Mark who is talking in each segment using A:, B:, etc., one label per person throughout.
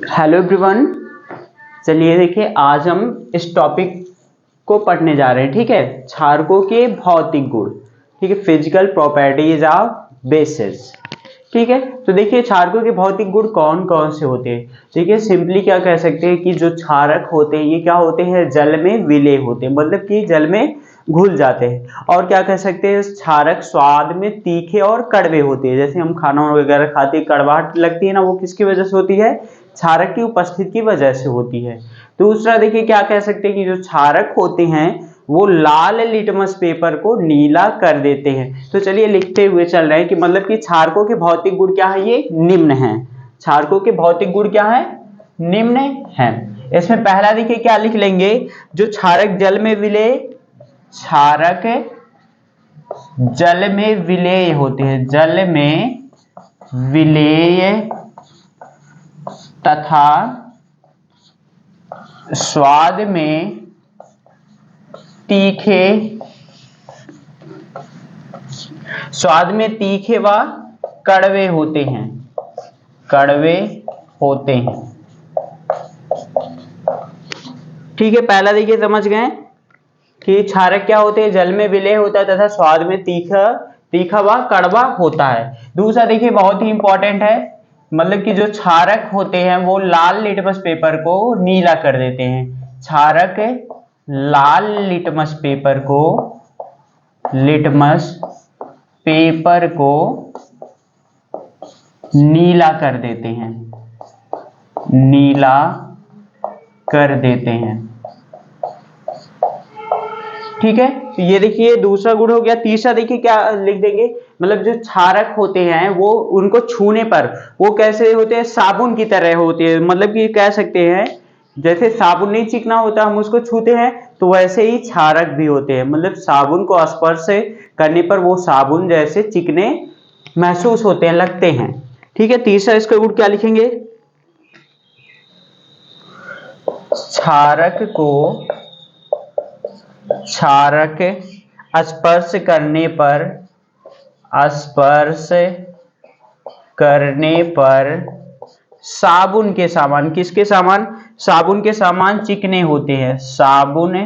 A: Hello everyone. चलिए देखिए, आज हम इस टॉपिक को पढ़ने जा रहे हैं। ठीक है, क्षारकों के भौतिक गुण। ठीक है, फिजिकल प्रॉपर्टीज ऑफ बेसिस। ठीक है, तो देखिए क्षारकों के भौतिक गुण कौन कौन से होते हैं। देखिए सिंपली क्या कह सकते हैं कि जो क्षारक होते हैं ये क्या होते हैं, जल में विलय होते हैं, मतलब कि जल में घुल जाते हैं। और क्या कह सकते हैं, क्षारक स्वाद में तीखे और कड़वे होते हैं। जैसे हम खाना वगैरह खाते हैं, कड़वाहट लगती है ना, वो किसकी वजह से होती है, क्षारक की उपस्थिति की वजह से होती है। दूसरा देखिए क्या कह सकते हैं कि जो क्षारक होते हैं वो लाल लिटमस पेपर को नीला कर देते हैं। तो चलिए लिखते हुए चल रहे हैं कि मतलब कि क्षारकों के भौतिक गुण क्या है, ये निम्न है। क्षारकों के भौतिक गुण क्या है, निम्न है। इसमें पहला देखिए क्या लिख लेंगे, जो क्षारक जल में विलय, क्षारक जल में विलय होते हैं, जल में विलय तथा स्वाद में तीखे, स्वाद में तीखे व कड़वे होते हैं, कड़वे होते हैं। ठीक है, पहला देखिए समझ गए कि क्षारक क्या होते हैं, जल में विलय होता है तथा स्वाद में तीखा व कड़वा होता है। दूसरा देखिए बहुत ही इंपॉर्टेंट है, मतलब कि जो क्षारक होते हैं वो लाल लिटमस पेपर को नीला कर देते हैं। क्षारक लाल लिटमस पेपर को, लिटमस पेपर को नीला कर देते हैं, नीला कर देते हैं। ठीक है, तो ये देखिए दूसरा गुण हो गया। तीसरा देखिए क्या लिख देंगे, मतलब जो क्षारक होते हैं वो उनको छूने पर वो कैसे होते हैं, साबुन की तरह होते हैं। मतलब कि कह सकते हैं जैसे साबुन नहीं चिकना होता, हम उसको छूते हैं, तो वैसे ही क्षारक भी होते हैं। मतलब साबुन को स्पर्श करने पर वो साबुन जैसे चिकने महसूस होते हैं, लगते हैं। ठीक है, तीसरा इसका गुण क्या लिखेंगे, क्षारक को, क्षारक स्पर्श करने पर, स्पर्श करने पर साबुन के समान, किसके समान, साबुन के समान चिकने होते हैं, साबुन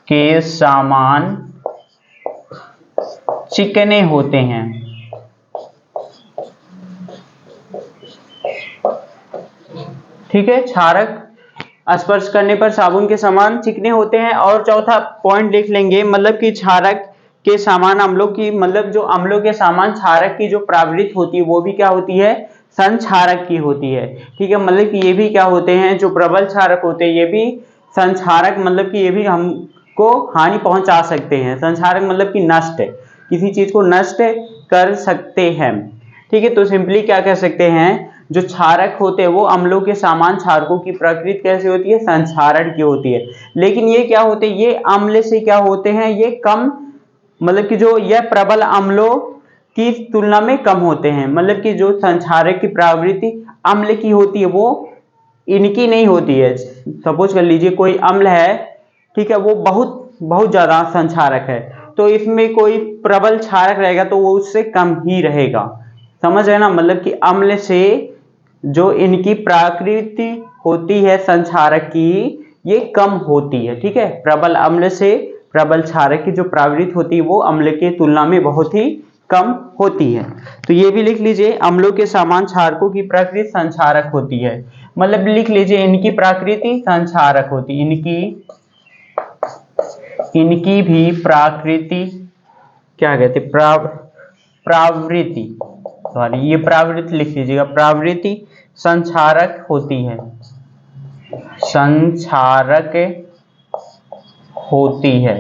A: के समान चिकने होते हैं। ठीक है, क्षारक स्पर्श करने पर साबुन के समान चिकने होते हैं। और चौथा पॉइंट लिख लेंगे, मतलब कि क्षारक के समान अम्लों की, मतलब जो अम्लों के समान क्षारक की जो प्रवृत्ति होती है वो भी क्या होती है, संक्षारक की होती है। ठीक है, मतलब कि ये भी क्या होते हैं, जो प्रबल क्षारक होते हैं ये भी संक्षारक, मतलब कि ये भी हमको हानि पहुंचा सकते हैं। संक्षारक मतलब कि नष्ट, किसी चीज को नष्ट कर सकते हैं। ठीक है, तो सिंपली क्या कह सकते हैं, जो क्षारक होते हैं वो अम्लों के समान, क्षारकों की प्रकृति कैसे होती है, संक्षारण की होती है। लेकिन ये क्या होते हैं, ये अम्ल से क्या होते हैं, ये कम, मतलब कि जो यह प्रबल अम्लों की तुलना में कम होते हैं। मतलब कि जो संक्षारक की प्रवृत्ति अम्ल की होती है वो इनकी नहीं होती है। सपोज कर लीजिए कोई अम्ल है, ठीक है, वो बहुत बहुत ज्यादा संक्षारक है, तो इसमें कोई प्रबल क्षारक रहेगा तो वो उससे कम ही रहेगा। समझ रहे ना, मतलब कि अम्ल से जो इनकी प्रकृति होती है संक्षारक की, ये कम होती है। ठीक है, प्रबल अम्ल से प्रबल क्षारक की जो प्रवृत्ति होती है वो अम्ल की तुलना में बहुत ही कम होती है। तो ये भी लिख लीजिए, अम्लों के समान क्षारकों की प्रकृति संक्षारक होती है। मतलब लिख लीजिए इनकी प्रकृति संक्षारक होती, इनकी भी प्रकृति क्या कहते, प्रवृत्ति, सॉरी ये प्रवृत्ति लिख लीजिएगा, प्रवृत्ति संक्षारक होती है, संक्षारक होती है।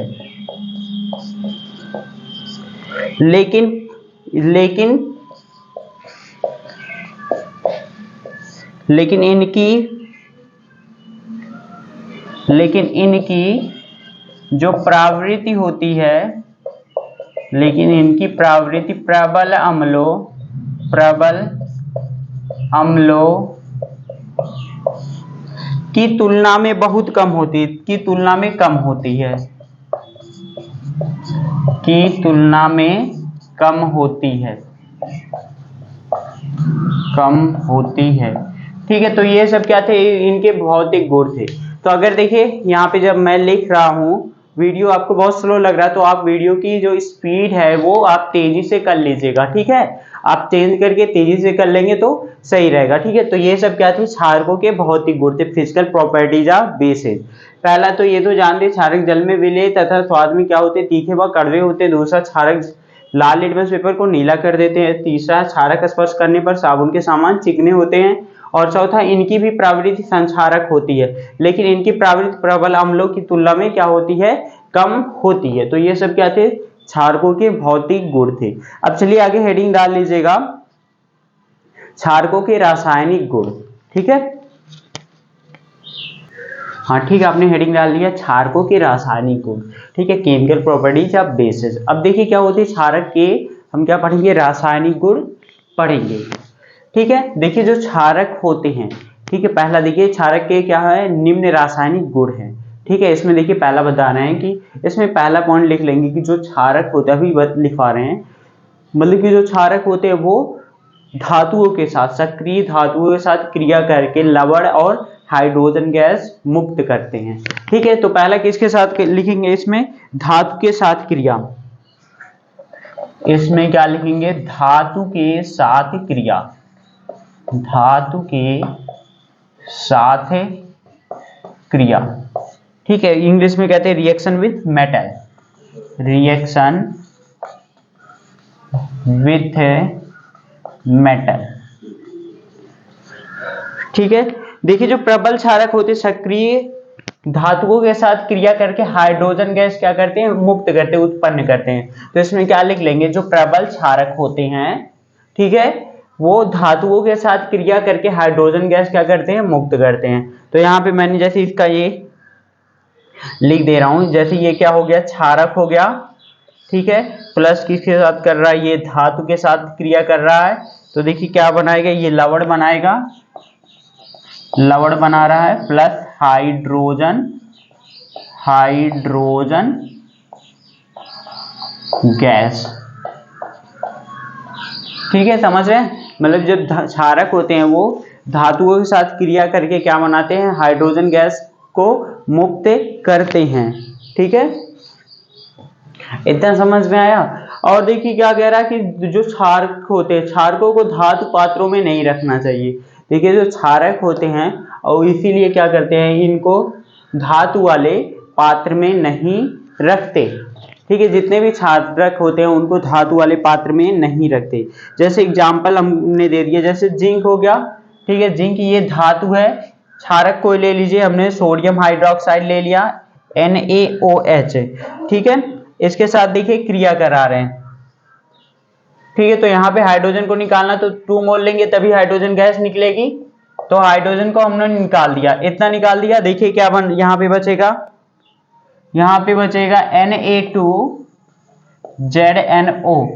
A: लेकिन लेकिन लेकिन इनकी जो प्रवृत्ति होती है, लेकिन इनकी प्रवृत्ति प्रबल अम्लों की तुलना में बहुत कम होती है, की तुलना में कम होती है, की तुलना में कम होती है, कम होती है। ठीक है, तो ये सब क्या थे, इनके भौतिक गुण थे। तो अगर देखिए यहाँ पे जब मैं लिख रहा हूँ, वीडियो आपको बहुत स्लो लग रहा है तो आप वीडियो की जो स्पीड है वो आप तेजी से कर लीजिएगा, ठीक है, आप चेंज करके तेजी से कर लेंगे तो सही रहेगा। ठीक है, तो ये सब क्या थे, क्षारकों के भौतिक गुण थे, फिजिकल प्रॉपर्टीज ऑफ बेसिस। पहला तो ये तो जानते, क्षारक जल में विलेय तथा स्वाद में क्या होते, तीखे व कड़वे होते। दूसरा, क्षारक लाल लिटमस पेपर को नीला कर देते हैं। तीसरा, क्षारक स्पर्श करने पर साबुन के समान चिकने होते हैं। और चौथा, इनकी भी प्रवृत्ति संक्षारक होती है, लेकिन इनकी प्रवृत्ति प्रबल अम्लों की तुलना में क्या होती है, कम होती है। तो ये सब क्या थे, क्षारकों के भौतिक गुण थे। अब चलिए आगे हेडिंग डाल लीजिएगा, क्षारकों के रासायनिक गुण। ठीक है, हाँ ठीक है, आपने हेडिंग डाल दिया क्षारकों के रासायनिक गुण। ठीक है, केमिकल प्रॉपर्टीज ऑफ बेसिस। अब देखिए क्या होती है क्षारक के, हम क्या पढ़ेंगे, रासायनिक गुण पढ़ेंगे। ठीक है, देखिए जो क्षारक होते हैं, ठीक है, पहला देखिए क्षारक के क्या है, निम्न रासायनिक गुण है। ठीक है, इसमें देखिए पहला बता रहे हैं कि इसमें पहला पॉइंट लिख लेंगे कि जो क्षारक होता है, अभी लिखवा रहे हैं, मतलब कि जो क्षारक होते हैं वो धातुओं के साथ, सक्रिय धातुओं के साथ क्रिया करके लवण और हाइड्रोजन गैस मुक्त करते हैं। ठीक है, तो पहला किसके साथ लिखेंगे, इसमें धातु के साथ क्रिया, इसमें क्या लिखेंगे, धातु के साथ क्रिया, धातु के साथ क्रिया। ठीक है, इंग्लिश में कहते हैं reaction with metal, reaction with metal. ठीक है, देखिए जो प्रबल क्षारक होते सक्रिय धातुओं के साथ क्रिया करके हाइड्रोजन गैस क्या करते हैं, मुक्त करते हैं, उत्पन्न करते हैं। तो इसमें क्या लिख लेंगे, जो प्रबल क्षारक होते हैं, ठीक है, वो धातुओं के साथ क्रिया करके हाइड्रोजन गैस क्या करते हैं, मुक्त करते हैं। तो यहाँ पे मैंने जैसे इसका ये लिख दे रहा हूं, जैसे ये क्या हो गया, क्षारक हो गया, ठीक है, प्लस किसके साथ कर रहा है, ये धातु के साथ क्रिया कर रहा है। तो देखिए क्या बनाएगा, ये लवण बनाएगा, लवण बना रहा है, प्लस हाइड्रोजन, हाइड्रोजन गैस। ठीक है, समझ रहे हैं, मतलब जब क्षारक होते हैं वो धातुओं के साथ क्रिया करके क्या बनाते हैं, हाइड्रोजन गैस को मुक्त करते हैं। ठीक है, इतना समझ में आया। और देखिए क्या कह रहा है कि जो क्षारक होते हैं, क्षारकों को धातु पात्रों में नहीं रखना चाहिए। देखिए जो क्षारक होते हैं और इसीलिए क्या करते हैं, इनको धातु वाले पात्र में नहीं रखते। ठीक है, जितने भी क्षारक होते हैं उनको धातु वाले पात्र में नहीं रखते। जैसे एग्जांपल हमने दे दिया, जैसे जिंक हो गया, ठीक है, जिंक ये धातु है, क्षारक को ले लीजिए, हमने सोडियम हाइड्रोक्साइड ले लिया NaOH, ठीक है, इसके साथ देखिए क्रिया करा रहे हैं। ठीक है, तो यहाँ पे हाइड्रोजन को निकालना तो 2 मोल लेंगे तभी हाइड्रोजन गैस निकलेगी। तो हाइड्रोजन को हमने निकाल दिया, इतना निकाल दिया। देखिए क्या बन यहाँ पे बचेगा, यहाँ पे बचेगा Na2ZNO।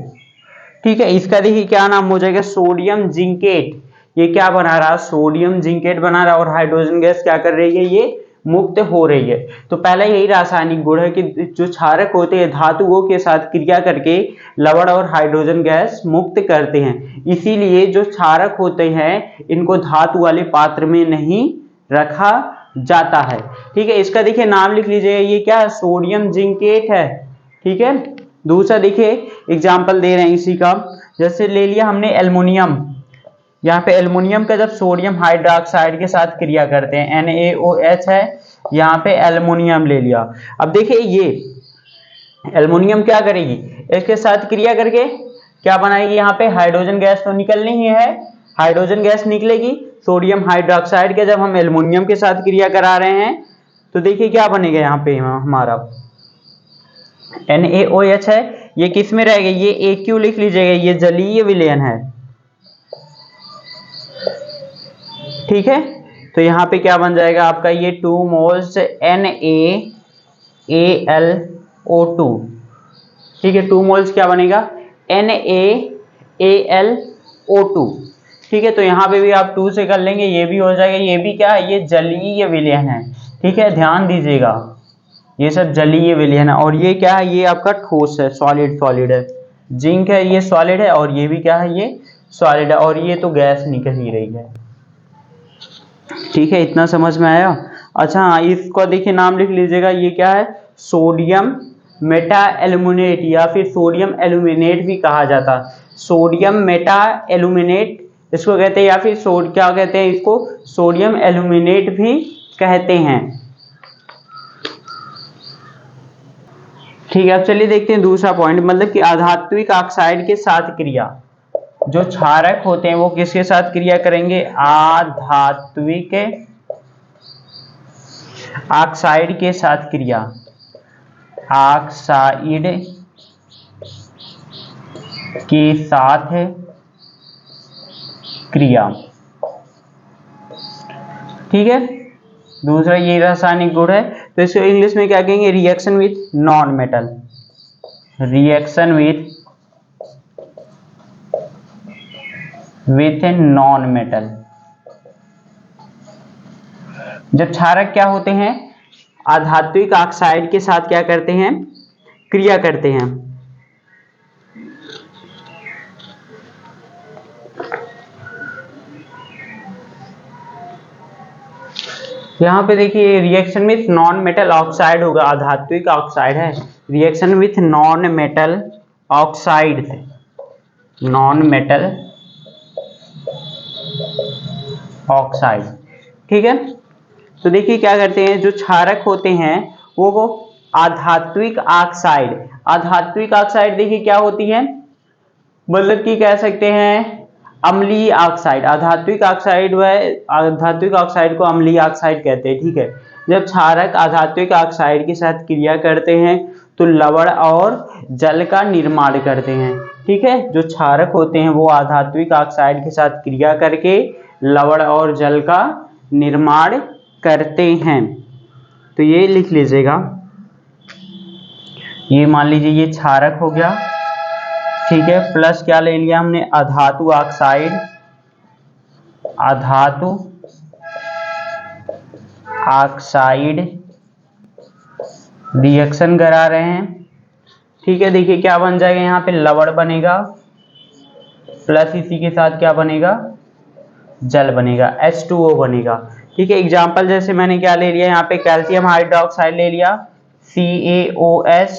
A: ठीक है, इसका देखिए क्या नाम हो जाएगा, सोडियम जिंकेट। ये क्या बना रहा है, सोडियम जिंकेट बना रहा है, और हाइड्रोजन गैस क्या कर रही है, ये मुक्त हो रही है। तो पहला यही रासायनिक गुण है कि जो क्षारक होते हैं धातुओं के साथ क्रिया करके लवण और हाइड्रोजन गैस मुक्त करते हैं। इसीलिए जो क्षारक होते हैं इनको धातु वाले पात्र में नहीं रखा जाता है। ठीक है, इसका देखिए नाम लिख लीजिए, ये क्या है, सोडियम जिंकेट है। ठीक है, दूसरा देखिए एग्जाम्पल दे रहे हैं इसी का, जैसे ले लिया हमने एल्युमिनियम, यहाँ पे एल्युमिनियम का जब सोडियम हाइड्रोक्साइड के साथ क्रिया करते हैं, NaOH है, यहाँ पे एल्युमिनियम ले लिया। अब देखिए ये एल्युमिनियम क्या करेगी, इसके साथ क्रिया करके क्या बनाएगी, यहाँ पे हाइड्रोजन गैस तो निकलनी ही है, हाइड्रोजन गैस निकलेगी। सोडियम हाइड्रोक्साइड के जब हम एल्युमिनियम के साथ क्रिया करा रहे हैं तो देखिए क्या बनेगा, यहाँ पे हमारा NaOH है, ये किस में रहेगा, ये AQ लिख लीजिएगा, ये जलीय विलयन है। ठीक है, तो यहाँ पे क्या बन जाएगा आपका, ये 2 मोल्स NaAlO2। ठीक है, 2 मोल्स क्या बनेगा, NaAlO2। ठीक है, तो यहाँ पे भी आप 2 से कर लेंगे, ये भी हो जाएगा, ये भी क्या है, ये जलीय विलयन है। ठीक है, ध्यान दीजिएगा, ये सब जलीय विलयन है। और ये क्या है, ये आपका ठोस है, सॉलिड, सॉलिड है, जिंक है ये सॉलिड है, और ये भी क्या है, ये सॉलिड है, और ये तो गैस निकल ही रही है। ठीक है, इतना समझ में आया। अच्छा हाँ, इसको देखिए नाम लिख लीजिएगा, ये क्या है, सोडियम मेटा एल्यूमिनेट या फिर सोडियम एल्यूमिनेट भी कहा जाता है। सोडियम मेटा एल्यूमिनेट इसको कहते हैं, या फिर क्या कहते हैं इसको, सोडियम एल्यूमिनेट भी कहते हैं। ठीक है, अब चलिए देखते हैं दूसरा पॉइंट, मतलब कि अधात्विक ऑक्साइड के साथ क्रिया। जो क्षारक होते हैं वो किसके साथ क्रिया करेंगे, अधात्विक ऑक्साइड के साथ क्रिया, ऑक्साइड के साथ क्रिया। ठीक है, दूसरा ये रासायनिक गुण है, तो इसको इंग्लिश में क्या कहेंगे, reaction with non metal, reaction with non metal. जब क्षारक क्या होते हैं, अधात्विक ऑक्साइड के साथ क्या करते हैं, क्रिया करते हैं। यहाँ पे देखिए reaction with non metal oxide होगा, अधात्विक ऑक्साइड है, reaction with non metal oxide, non metal oxide. ठीक है, तो देखिए क्या करते हैं, जो क्षारक होते हैं वो आधात्विक ऑक्साइड, आधात्विक ऑक्साइड देखिए क्या होती है, मतलब कि कह सकते हैं अम्लीय ऑक्साइड, आधात्विक ऑक्साइड व आधात्विक ऑक्साइड को अम्लीय ऑक्साइड कहते हैं। ठीक है, जब क्षारक आधात्विक ऑक्साइड के साथ क्रिया करते हैं तो लवण और जल का निर्माण करते हैं। ठीक है, जो क्षारक होते हैं वो आधात्विक ऑक्साइड के साथ क्रिया करके लवण और जल का निर्माण करते हैं। तो ये लिख लीजिएगा, ये मान लीजिए ये क्षारक हो गया। ठीक है, प्लस क्या ले लिया हमने, अधातु ऑक्साइड, अधातु ऑक्साइड रिएक्शन करा रहे हैं। ठीक है, देखिए क्या बन जाएगा, यहाँ पे लवण बनेगा प्लस इसी के साथ क्या बनेगा, जल बनेगा, H2O बनेगा। ठीक है, एग्जाम्पल जैसे मैंने क्या ले लिया, यहाँ पे कैल्शियम हाइड्रोक्साइड ले लिया, CaOH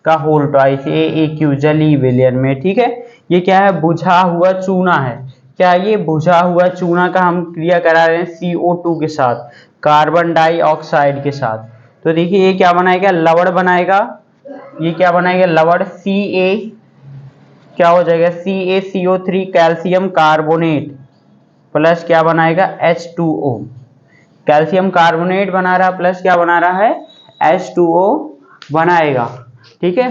A: का होल ट्वाइस, AAQ जलीय विलयन में। ठीक है, ये क्या है, बुझा हुआ चूना है, क्या ये बुझा हुआ चूना का हम क्रिया करा रहे हैं CO2 के साथ, कार्बन डाइऑक्साइड के साथ। तो देखिए ये क्या बनाएगा, लवण बनाएगा, ये क्या बनाएगा, लवण Ca क्या हो जाएगा, CaCO3 कैल्शियम कार्बोनेट प्लस क्या बनाएगा, H2O, कैल्शियम कार्बोनेट बना रहा प्लस क्या बना रहा है, H2O बनाएगा। ठीक है,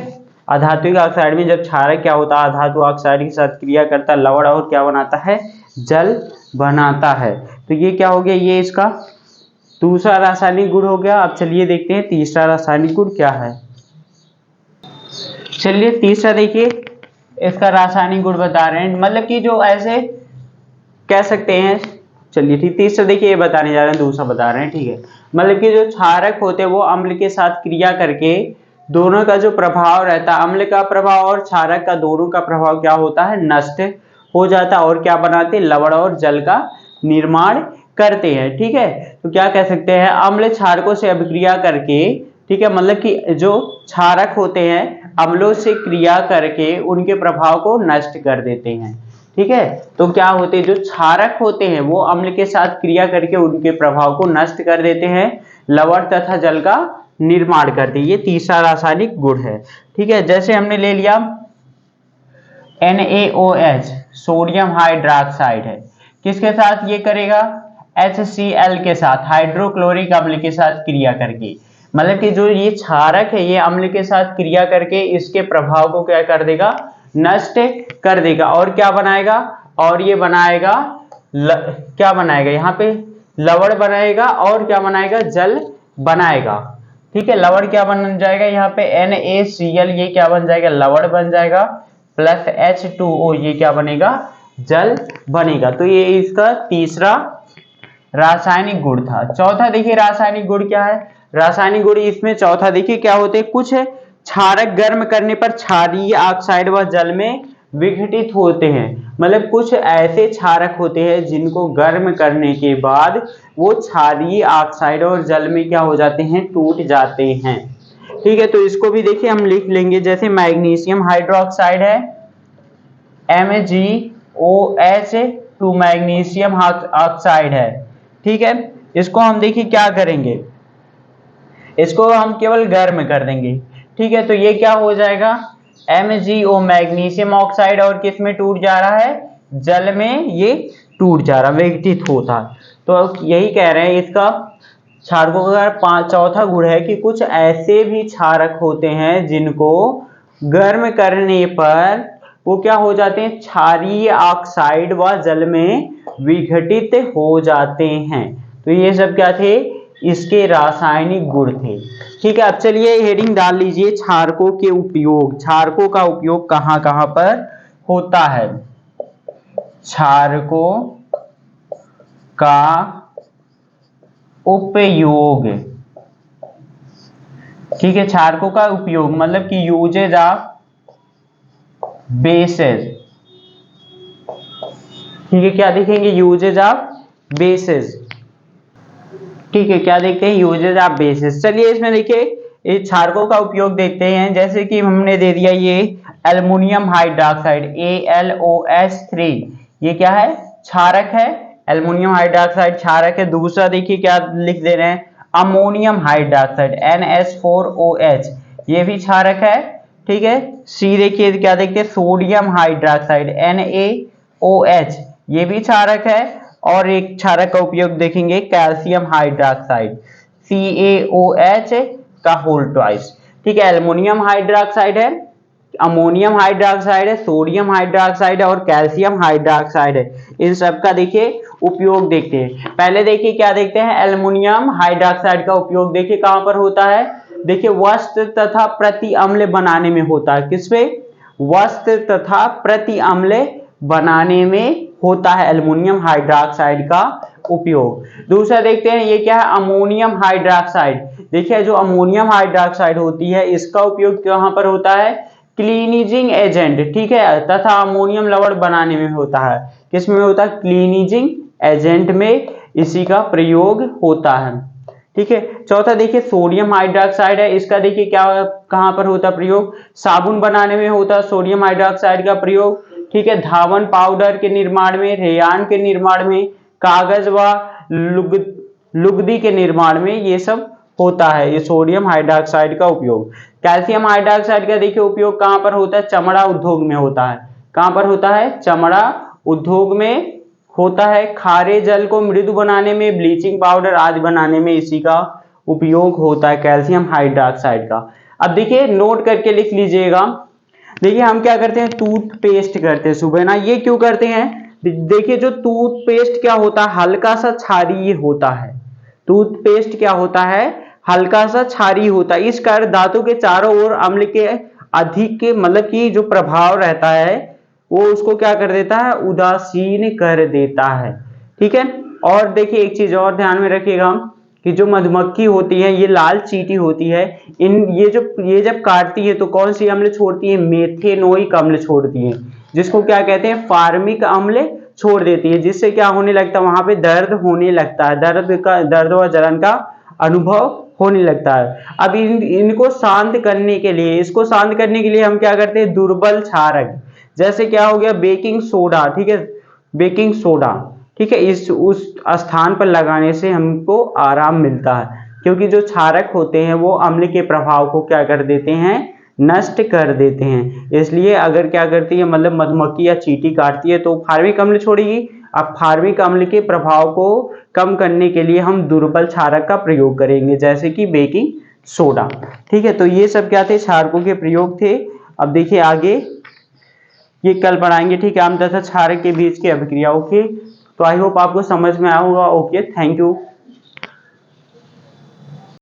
A: अधात्विक ऑक्साइड में जब क्षारक क्या होता है, अधातु ऑक्साइड के साथ क्रिया करता है, लवण और क्या बनाता है, जल बनाता है। तो ये क्या हो गया, ये इसका दूसरा रासायनिक गुण हो गया। अब चलिए देखते हैं तीसरा रासायनिक गुण क्या है। चलिए तीसरा देखिए, इसका रासायनिक गुण बता रहे हैं, मतलब कि जो ऐसे कह सकते हैं। चलिए ठीक, तीसरा देखिए ये बताने जा रहे हैं, दूसरा बता रहे हैं। ठीक है, मतलब कि जो क्षारक होते हैं वो अम्ल के साथ क्रिया करके दोनों का जो प्रभाव रहता है, अम्ल का प्रभाव और क्षारक का दोनों का प्रभाव क्या होता है, नष्ट हो जाता है, और क्या बनाते हैं, लवण और जल का निर्माण करते हैं। ठीक है, तो क्या कह सकते हैं, अम्ल क्षारकों से अभिक्रिया करके, ठीक है, मतलब कि जो क्षारक होते हैं अम्लों से क्रिया करके उनके प्रभाव को नष्ट कर देते हैं। ठीक है, तो क्या होते हैं, जो क्षारक होते हैं वो अम्ल के साथ क्रिया करके उनके प्रभाव को नष्ट कर देते हैं, लवण तथा जल का निर्माण करते हैं। ये तीसरा रासायनिक गुण है। ठीक है, जैसे हमने ले लिया NaOH, सोडियम हाइड्रोक्साइड है, किसके साथ ये करेगा, HCl के साथ, हाइड्रोक्लोरिक अम्ल के साथ क्रिया करके, मतलब कि जो ये क्षारक है ये अम्ल के साथ क्रिया करके इसके प्रभाव को क्या कर देगा, नष्ट कर देगा, और क्या बनाएगा, और ये बनाएगा क्या बनाएगा, यहाँ पे लवण बनाएगा और क्या बनाएगा, जल बनाएगा। ठीक है, लवण क्या बन जाएगा, यहाँ पे NaCl ये क्या बन जाएगा, लवण बन जाएगा, प्लस H2O ये क्या बनेगा, जल बनेगा। तो ये इसका तीसरा रासायनिक गुण था। चौथा देखिए रासायनिक गुण क्या है, रासायनिक गुण इसमें चौथा देखिए क्या होते हैं, कुछ क्षारक गर्म करने पर क्षारीय ऑक्साइड व जल में विघटित होते हैं। मतलब कुछ ऐसे क्षारक होते हैं जिनको गर्म करने के बाद वो क्षारीय ऑक्साइड और जल में क्या हो जाते हैं, टूट जाते हैं। ठीक है, तो इसको भी देखिए हम लिख लेंगे। जैसे मैग्नीशियम हाइड्रोक्साइड है MgOH2 मैग्नीशियम ऑक्साइड है। ठीक है, इसको हम देखिए क्या करेंगे, इसको हम केवल गर्म कर देंगे। ठीक है, तो ये क्या हो जाएगा, MgO मैग्नीशियम ऑक्साइड, और किस में टूट जा रहा है, जल में ये टूट जा रहा, विघटित होता। तो यही कह रहे हैं, इसका क्षारकों का चौथा गुण है कि कुछ ऐसे भी क्षारक होते हैं जिनको गर्म करने पर वो क्या हो जाते हैं, क्षारीय ऑक्साइड व जल में विघटित हो जाते हैं। तो ये सब क्या थे, इसके रासायनिक गुण थे। ठीक है, अब चलिए हेडिंग डाल लीजिए, क्षारकों के उपयोग। क्षारकों का उपयोग कहां कहां पर होता है, क्षारकों का उपयोग। ठीक है, क्षारकों का उपयोग मतलब कि यूजेज ऑफ बेसेस। ठीक है, क्या देखेंगे, यूजेज ऑफ बेसेस। ठीक है, क्या देखते हैं, यूजेज ऑफ बेसिस। चलिए इसमें देखिए इस क्षारकों का उपयोग देखते हैं। जैसे कि हमने दे दिया ये एल्युमिनियम हाइड्रोक्साइड AlOH3, ये क्या है, क्षारक है। एल्युमिनियम हाइड्रोक्साइड क्षारक है। दूसरा देखिए क्या लिख दे रहे हैं, अमोनियम हाइड्रोक्साइड NH4OH, ये भी क्षारक है। ठीक है, सी देखिए क्या देखते हैं, सोडियम हाइड्रोक्साइड NaOH, ये भी क्षारक है। और एक क्षारक का उपयोग देखेंगे, कैल्शियम हाइड्रोक्साइड CaOH का होल ट्वाइस। ठीक है, एल्युमिनियम हाइड्रोक्साइड है, अमोनियम हाइड्रोक्साइड है, सोडियम हाइड्रोक्साइड है और कैल्शियम हाइड्रोक्साइड है। इन सब का देखिए उपयोग देखते हैं। पहले देखिए क्या देखते हैं, एल्युमिनियम हाइड्रोक्साइड का उपयोग देखिए कहां पर होता है, देखिए वस्त्र तथा प्रति अम्ल बनाने में होता है। किसमें, वस्त्र तथा प्रति अम्ल बनाने में होता है एल्युमिनियम हाइड्रोक्साइड का उपयोग। दूसरा देखते हैं, ये क्या है, अमोनियम हाइड्रोक्साइड। देखिए जो अमोनियम हाइड्रोक्साइड होती है इसका उपयोग कहां पर होता है, क्लीनिजिंग एजेंट। ठीक है, तथा अमोनियम लवण बनाने में होता है। किसमें होता है, क्लीनिजिंग एजेंट में इसी का प्रयोग होता है। ठीक है, चौथा देखिए सोडियम हाइड्रोक्साइड है। इसका देखिए क्या कहां पर होता है प्रयोग, साबुन बनाने में होता है सोडियम हाइड्रोक्साइड का प्रयोग। ठीक है, धावन पाउडर के निर्माण में, रेयान के निर्माण में, कागज व लुगदी के निर्माण में ये सब होता है, ये सोडियम हाइड्रोक्साइड का उपयोग। कैल्शियम हाइड्रोक्साइड का देखिए उपयोग कहां पर होता है, चमड़ा उद्योग में होता है। कहां पर होता है, चमड़ा उद्योग में होता है। खारे जल को मृदु बनाने में, ब्लीचिंग पाउडर आदि बनाने में इसी का उपयोग होता है, कैल्शियम हाइड्रोक्साइड का। अब देखिए नोट करके लिख लीजिएगा। देखिए हम क्या करते हैं, टूथपेस्ट करते हैं सुबह ना, ये क्यों करते हैं, देखिए जो टूथपेस्ट क्या होता है, हल्का सा क्षारीय होता है। टूथपेस्ट क्या होता है, हल्का सा क्षारीय होता है। इस कारण दांतों के चारों ओर अम्ल के अधिक के मतलब कि जो प्रभाव रहता है वो उसको क्या कर देता है, उदासीन कर देता है। ठीक है, और देखिए एक चीज और ध्यान में रखिएगा कि जो मधुमक्खी होती है ये लाल चींटी होती है, ये जब काटती है तो कौन सी अम्ल छोड़ती है, मेथेनोइक अम्ल छोड़ती है, जिसको क्या कहते हैं, फार्मिक अम्ल छोड़ देती है। जिससे क्या होने लगता है, वहां पे दर्द होने लगता है, दर्द व जलन का अनुभव होने लगता है। अब इनको शांत करने के लिए, इसको शांत करने के लिए हम क्या करते हैं, दुर्बल क्षारक, जैसे क्या हो गया बेकिंग सोडा। ठीक है, बेकिंग सोडा, ठीक है, इस उस स्थान पर लगाने से हमको आराम मिलता है, क्योंकि जो क्षारक होते हैं वो अम्ल के प्रभाव को क्या कर देते हैं, नष्ट कर देते हैं। इसलिए अगर क्या करती है, मतलब मधुमक्खी या चींटी काटती है तो फार्मिक अम्ल छोड़ेगी। अब फार्मिक अम्ल के प्रभाव को कम करने के लिए हम दुर्बल क्षारक का प्रयोग करेंगे, जैसे कि बेकिंग सोडा। ठीक है, तो ये सब क्या थे, क्षारकों के प्रयोग थे। अब देखिए आगे ये कल पढ़ाएंगे। ठीक है, आम तथा क्षारक के बीच की अभिक्रिया। ओके, तो आई होप आपको समझ में आया होगा। Okay, thank you.